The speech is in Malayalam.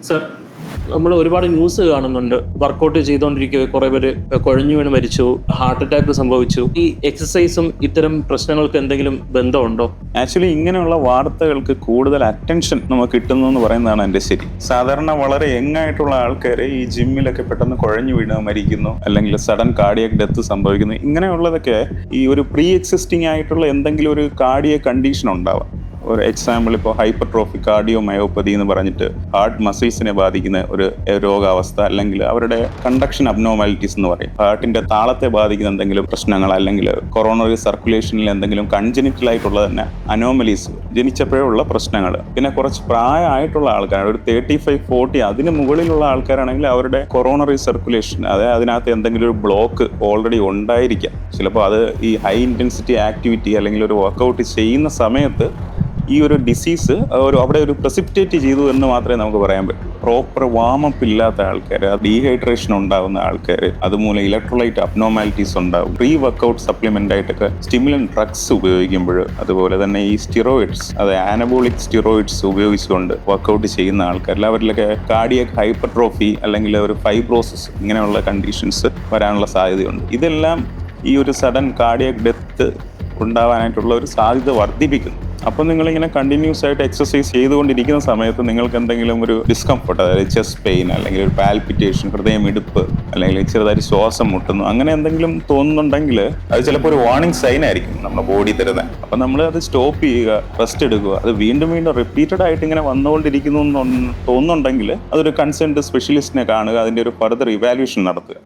സർ, നമ്മൾ ഒരുപാട് ന്യൂസ് കാണുന്നുണ്ട്. വർക്കൗട്ട് ചെയ്തുകൊണ്ടിരിക്കുക കുറെ പേര് കുഴഞ്ഞു വീണ് മരിച്ചു, ഹാർട്ട് അറ്റാക്ക് സംഭവിച്ചു. ഈ എക്സസൈസും ഇത്തരം പ്രശ്നങ്ങൾക്ക് എന്തെങ്കിലും ബന്ധമുണ്ടോ? ആക്ച്വലി ഇങ്ങനെയുള്ള വാർത്തകൾക്ക് കൂടുതൽ അറ്റൻഷൻ നമുക്ക് കിട്ടുന്നു എന്ന് പറയുന്നതാണ് എൻ്റെ ശരി. സാധാരണ വളരെ യങ് ആയിട്ടുള്ള ആൾക്കാരെ ഈ ജിമ്മിലൊക്കെ പെട്ടെന്ന് കുഴഞ്ഞു വീണ് മരിക്കുന്നു, അല്ലെങ്കിൽ സഡൻ കാർഡിയക് ഡെത്ത് സംഭവിക്കുന്നു. ഇങ്ങനെയുള്ളതൊക്കെ ഈ ഒരു പ്രീ എക്സിസ്റ്റിംഗ് ആയിട്ടുള്ള എന്തെങ്കിലും ഒരു കാർഡിയക് കണ്ടീഷൻ ഉണ്ടാവാം. ഒരു എക്സാമ്പിൾ, ഇപ്പോൾ ഹൈപ്പർട്രോഫിക് കാർഡിയോമയോപ്പതി എന്ന് പറഞ്ഞിട്ട് ഹാർട്ട് മസിൽസിനെ ബാധിക്കുന്ന ഒരു രോഗാവസ്ഥ, അല്ലെങ്കിൽ അവരുടെ കണ്ടക്ഷൻ അബ്നോർമാലിറ്റീസ് എന്ന് പറയും. ഹാർട്ടിന്റെ താളത്തെ ബാധിക്കുന്ന എന്തെങ്കിലും പ്രശ്നങ്ങൾ, അല്ലെങ്കിൽ കൊറോണറി സർക്കുലേഷനിൽ എന്തെങ്കിലും കൺജനിറ്റൽ ആയിട്ടുള്ള തന്നെ അനോമലീസ്, ജനിച്ചപ്പോഴുള്ള പ്രശ്നങ്ങൾ. പിന്നെ കുറച്ച് പ്രായമായിട്ടുള്ള ആൾക്കാർ, ഒരു 35-40 അതിന് മുകളിലുള്ള ആൾക്കാരാണെങ്കിൽ അവരുടെ കൊറോണറി സർക്കുലേഷൻ, അതായത് അതിനകത്ത് എന്തെങ്കിലും ഒരു ബ്ലോക്ക് ഓൾറെഡി ഉണ്ടായിരിക്കാം. ചിലപ്പോൾ അത് ഈ ഹൈ ഇന്റൻസിറ്റി ആക്ടിവിറ്റി അല്ലെങ്കിൽ ഒരു വർക്കൗട്ട് ചെയ്യുന്ന സമയത്ത് ഈ ഒരു ഡിസീസ് അവിടെ ഒരു പ്രസിപ്പിറ്റേറ്റ് ചെയ്തു എന്ന് മാത്രമേ നമുക്ക് പറയാൻ പറ്റൂ. പ്രോപ്പർ വാമപ്പ് ഇല്ലാത്ത ആൾക്കാർ, ഡീഹൈഡ്രേഷൻ ഉണ്ടാകുന്ന ആൾക്കാർ, അതുമൂലം ഇലക്ട്രോലൈറ്റ് അബ്നോർമാലിറ്റീസ് ഉണ്ടാകും. പ്രീ വർക്കൗട്ട് സപ്ലിമെന്റ് ആയിട്ടൊക്കെ സ്റ്റിമുലന്റ് ഡ്രഗ്സ് ഉപയോഗിക്കുമ്പോൾ, അതുപോലെ തന്നെ ഈ സ്റ്റിറോയിഡ്സ്, അത് ആനബോളിക് സ്റ്റിറോയിഡ്സ് ഉപയോഗിച്ചുകൊണ്ട് വർക്കൗട്ട് ചെയ്യുന്ന ആൾക്കാരിൽ അവരിലൊക്കെ കാർഡിയക് ഹൈപ്പർട്രോഫി അല്ലെങ്കിൽ ഒരു ഫൈബ്രോസിസ് ഇങ്ങനെയുള്ള കണ്ടീഷൻസ് വരാനുള്ള സാധ്യതയുണ്ട്. ഇതെല്ലാം ഈ ഒരു സഡൻ കാർഡിയക് ഡെത്ത് ഉണ്ടാവാനായിട്ടുള്ള ഒരു സാധ്യത വർദ്ധിപ്പിക്കുന്നു. അപ്പോൾ നിങ്ങളിങ്ങനെ കണ്ടിന്യൂസ് ആയിട്ട് എക്സസൈസ് ചെയ്തുകൊണ്ടിരിക്കുന്ന സമയത്ത് നിങ്ങൾക്ക് എന്തെങ്കിലും ഒരു ഡിസ്കംഫർട്ട്, അതായത് ചെസ്റ്റ് പെയിൻ, അല്ലെങ്കിൽ ഒരു പാൽപിറ്റേഷൻ, ഹൃദയമിടിപ്പ്, അല്ലെങ്കിൽ ചെറുതായിട്ട് ശ്വാസം മുട്ടുന്നു, അങ്ങനെ എന്തെങ്കിലും തോന്നുന്നുണ്ടെങ്കിൽ അത് ചിലപ്പോൾ ഒരു വാർണിംഗ് സൈൻ ആയിരിക്കും നമ്മുടെ ബോഡി തരുന്നത്. അപ്പം നമ്മൾ അത് സ്റ്റോപ്പ് ചെയ്യുക, റെസ്റ്റ് എടുക്കുക. അത് വീണ്ടും വീണ്ടും റിപ്പീറ്റഡ് ആയിട്ട് ഇങ്ങനെ വന്നുകൊണ്ടിരിക്കുന്നു എന്ന് തോന്നുന്നുണ്ടെങ്കിൽ അതൊരു കൺസേൺഡ് സ്പെഷ്യലിസ്റ്റിനെ കാണുക, അതിൻ്റെ ഒരു ഫർദർ ഇവാലുവേഷൻ നടത്തുക.